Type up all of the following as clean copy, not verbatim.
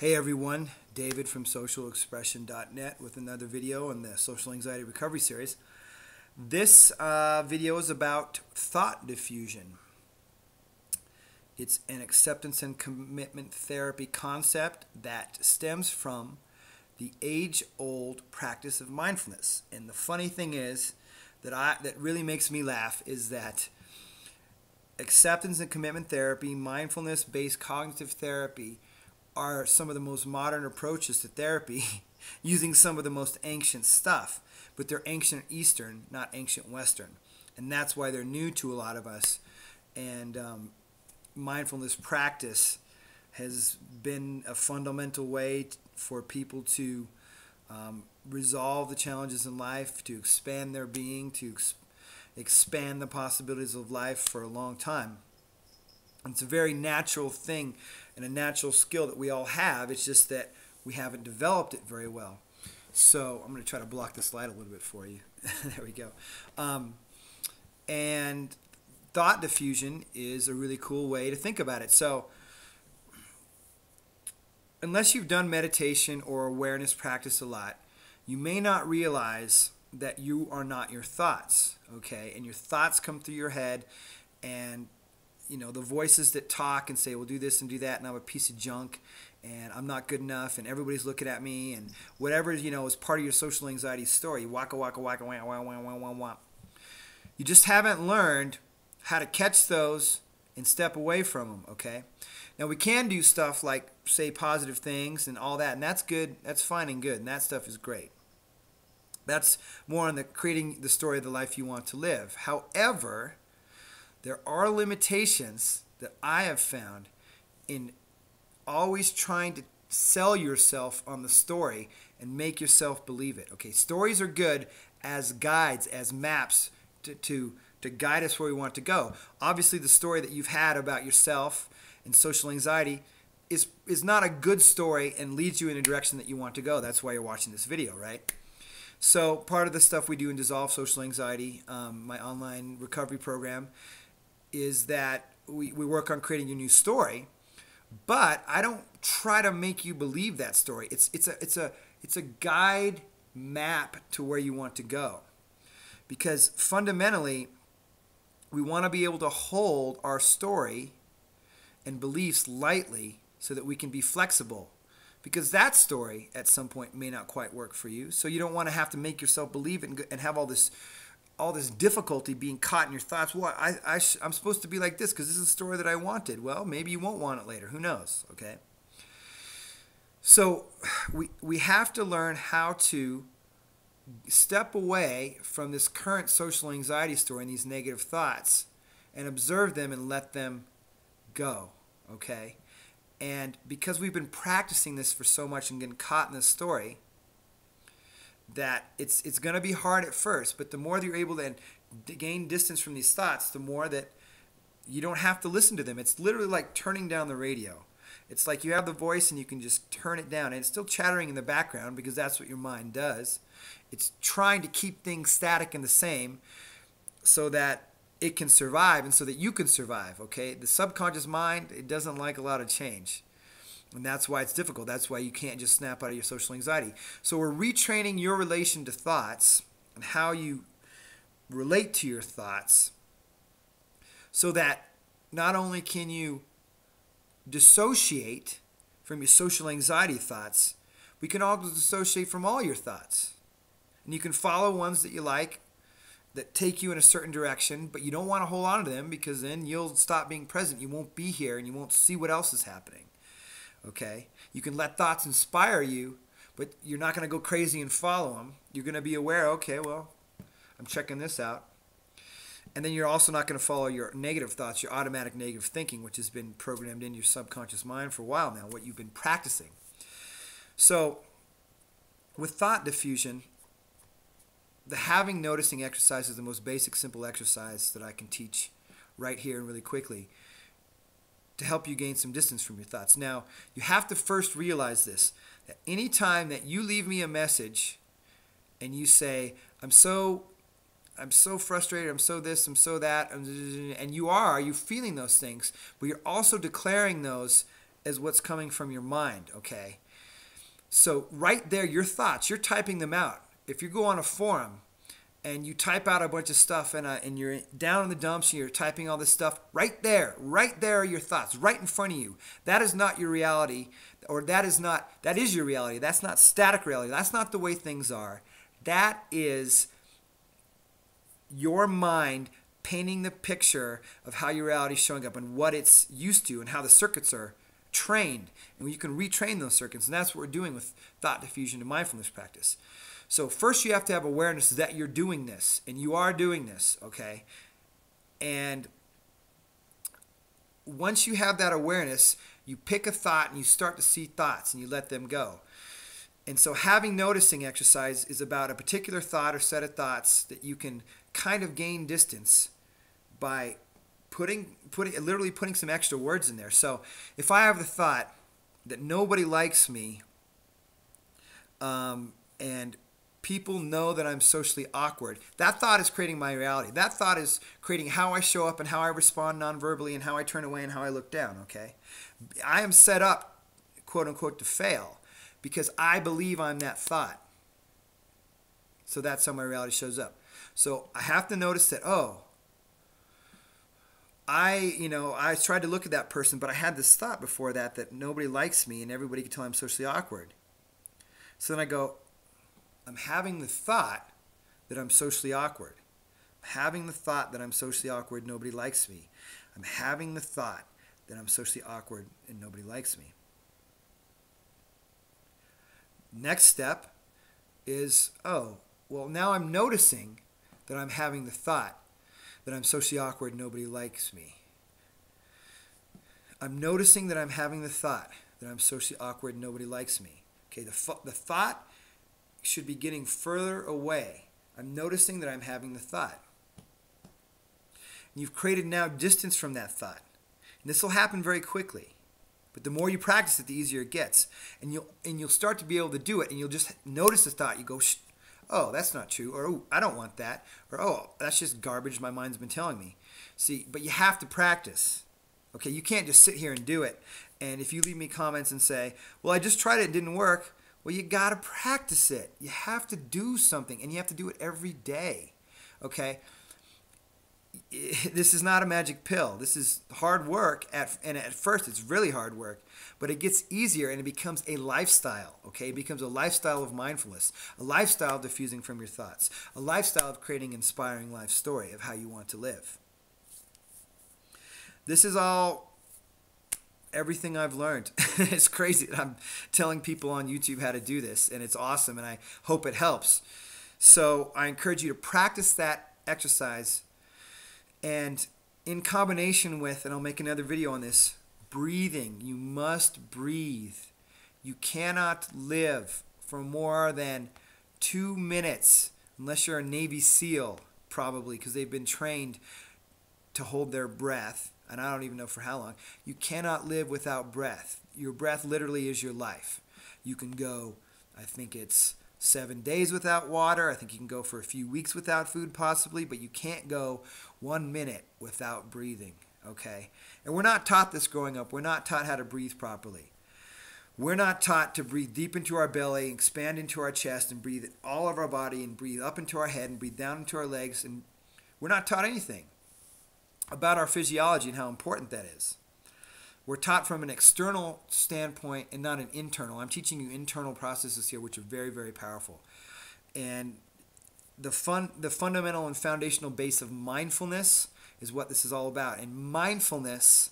Hey everyone, David from socialexpression.net with another video in the Social Anxiety Recovery Series. This video is about thought diffusion. It's an acceptance and commitment therapy concept that stems from the age-old practice of mindfulness. And the funny thing is that really makes me laugh is that acceptance and commitment therapy, mindfulness-based cognitive therapy, are some of the most modern approaches to therapy using some of the most ancient stuff. But they're ancient Eastern, not ancient Western. And that's why they're new to a lot of us. And mindfulness practice has been a fundamental way for people to resolve the challenges in life, to expand their being, to expand the possibilities of life for a long time. It's a very natural thing and a natural skill that we all have. It's just that we haven't developed it very well. So I'm going to try to block the slide a little bit for you. There we go. And thought diffusion is a really cool way to think about it. So unless you've done meditation or awareness practice a lot, you may not realize that you are not your thoughts, okay? And your thoughts come through your head, and you know, the voices that talk and say, well, do this and do that, and I'm a piece of junk, and I'm not good enough, and everybody's looking at me, and whatever, you know, is part of your social anxiety story. Waka, waka, waka, wah, wah, wah, wah, wah, wah. You just haven't learned how to catch those and step away from them, okay? Now, we can do stuff like say positive things and all that, and that's good. That's fine and good, and that stuff is great. That's more on the creating the story of the life you want to live. However, there are limitations that I have found in always trying to sell yourself on the story and make yourself believe it. Okay, stories are good as guides, as maps to guide us where we want to go. Obviously, the story that you've had about yourself and social anxiety is not a good story and leads you in a direction that you want to go. That's why you're watching this video, right? So part of the stuff we do in Dissolve Social Anxiety, my online recovery program, is that we work on creating your new story, but I don't try to make you believe that story. It's a guide map to where you want to go, because fundamentally we want to be able to hold our story and beliefs lightly so that we can be flexible, because that story at some point may not quite work for you. So you don't want to have to make yourself believe it and have all this difficulty being caught in your thoughts. Well, I'm supposed to be like this because this is the story that I wanted. Well, maybe you won't want it later. Who knows? Okay. So we have to learn how to step away from this current social anxiety story and these negative thoughts and observe them and let them go. Okay. And because we've been practicing this for so much and getting caught in this story, that it's going to be hard at first, but the more that you're able to gain distance from these thoughts, the more that you don't have to listen to them. It's literally like turning down the radio. It's like you have the voice and you can just turn it down, and it's still chattering in the background because that's what your mind does. It's trying to keep things static and the same so that it can survive and so that you can survive, okay? The subconscious mind, it doesn't like a lot of change. And that's why it's difficult. That's why you can't just snap out of your social anxiety. So we're retraining your relation to thoughts and how you relate to your thoughts so that not only can you dissociate from your social anxiety thoughts, we can also dissociate from all your thoughts. And you can follow ones that you like that take you in a certain direction, but you don't want to hold on to them because then you'll stop being present. You won't be here and you won't see what else is happening. Okay, you can let thoughts inspire you, but you're not going to go crazy and follow them. You're going to be aware, okay, well, I'm checking this out. And then you're also not going to follow your negative thoughts, your automatic negative thinking, which has been programmed in your subconscious mind for a while now, what you've been practicing. So with thought diffusion, the having noticing exercise is the most basic, simple exercise that I can teach right here and really quickly to help you gain some distance from your thoughts. Now, you have to first realize this, that any time that you leave me a message and you say, I'm so frustrated, I'm so this, I'm so that, and you're feeling those things, but you're also declaring those as what's coming from your mind, okay? So right there, your thoughts, you're typing them out. If you go on a forum and you type out a bunch of stuff and you're down in the dumps and you're typing all this stuff, right there are your thoughts, right in front of you. That is not your reality, or that is your reality. That's not static reality. That's not the way things are. That is your mind painting the picture of how your reality is showing up and what it's used to and how the circuits are trained. And you can retrain those circuits. And that's what we're doing with thought diffusion and mindfulness practice. So first you have to have awareness that you're doing this, and you are doing this, okay? And once you have that awareness, you pick a thought and you start to see thoughts and you let them go. And so having noticing exercise is about a particular thought or set of thoughts that you can kind of gain distance by literally putting some extra words in there. So if I have the thought that nobody likes me, and people know that I'm socially awkward, that thought is creating my reality. That thought is creating how I show up and how I respond non-verbally and how I turn away and how I look down, okay? I am set up, quote unquote, to fail because I believe I'm that thought. So that's how my reality shows up. So I have to notice that, I tried to look at that person, but I had this thought before that nobody likes me and everybody can tell I'm socially awkward. So then I go, I'm having the thought that I'm socially awkward. I'm having the thought that I'm socially awkward, nobody likes me. I'm having the thought that I'm socially awkward and nobody likes me. Next step is, now I'm noticing that I'm having the thought that I'm socially awkward and nobody likes me. I'm noticing that I'm having the thought that I'm socially awkward and nobody likes me. Okay, the thought should be getting further away. I'm noticing that I'm having the thought. And you've created now distance from that thought. And this will happen very quickly. But the more you practice it, the easier it gets. And you'll start to be able to do it, and you'll just notice the thought. You go, oh, that's not true, or oh, I don't want that, or oh, that's just garbage my mind's been telling me. See, but you have to practice. Okay, you can't just sit here and do it. And if you leave me comments and say, well, I just tried it, it didn't work, well, you got to practice it. You have to do something, and you have to do it every day. Okay? This is not a magic pill. This is hard work, and at first it's really hard work, but it gets easier and it becomes a lifestyle, okay? It becomes a lifestyle of mindfulness, a lifestyle of diffusing from your thoughts, a lifestyle of creating an inspiring life story of how you want to live. This is all everything I've learned. It's crazy that I'm telling people on YouTube how to do this, and it's awesome, and I hope it helps. So I encourage you to practice that exercise, and in combination with, and I'll make another video on this, breathing. You must breathe. You cannot live for more than 2 minutes, unless you're a Navy SEAL, probably, because they've been trained to hold their breath, and I don't even know for how long. You cannot live without breath. Your breath literally is your life. You can go, I think it's 7 days without water. I think you can go for a few weeks without food possibly, but you can't go 1 minute without breathing, okay? And we're not taught this growing up. We're not taught how to breathe properly. We're not taught to breathe deep into our belly, expand into our chest, and breathe all of our body, and breathe up into our head, and breathe down into our legs. And we're not taught anything about our physiology and how important that is. We're taught from an external standpoint and not an internal. I'm teaching you internal processes here, which are very, very powerful. And the fundamental and foundational base of mindfulness is what this is all about. And mindfulness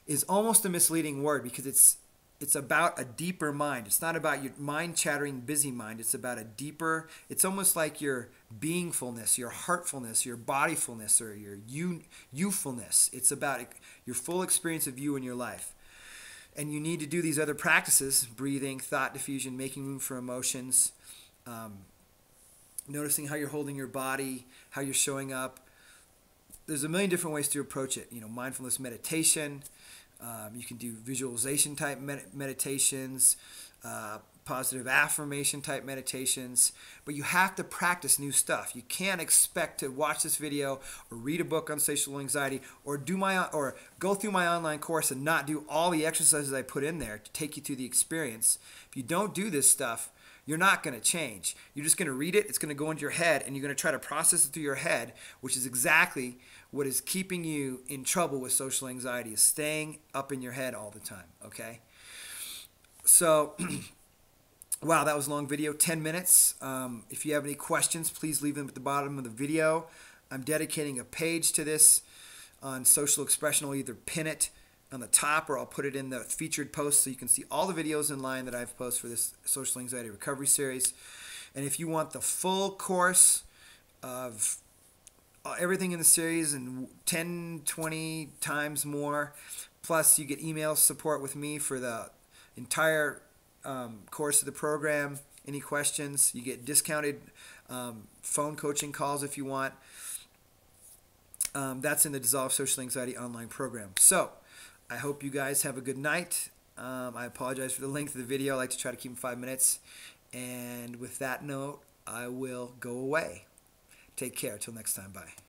is almost a misleading word because it's about a deeper mind. It's not about your mind-chattering, busy mind. It's about a deeper, it's almost like your beingfulness, your heartfulness, your bodyfulness, or your youthfulness. It's about your full experience of you in your life. And you need to do these other practices, breathing, thought diffusion, making room for emotions, noticing how you're holding your body, how you're showing up. There's a million different ways to approach it. Mindfulness meditation. You can do visualization type meditations, positive affirmation type meditations, but you have to practice new stuff. You can't expect to watch this video or read a book on social anxiety or go through my online course and not do all the exercises I put in there to take you through the experience. If you don't do this stuff, you're not going to change. You're just going to read it, it's going to go into your head, and you're going to try to process it through your head, which is exactly what is keeping you in trouble with social anxiety, is staying up in your head all the time, okay? So, wow, that was a long video, 10 minutes. If you have any questions, please leave them at the bottom of the video. I'm dedicating a page to this on social expression. I'll either pin it on the top or I'll put it in the featured post so you can see all the videos in line that I've posted for this social anxiety recovery series. And if you want the full course of everything in the series and 10, 20 times more, plus you get email support with me for the entire course of the program, any questions, you get discounted phone coaching calls if you want. That's in the Dissolve Social Anxiety online program. So I hope you guys have a good night. I apologize for the length of the video. I like to try to keep them 5 minutes. And with that note, I will go away. Take care. Till next time. Bye.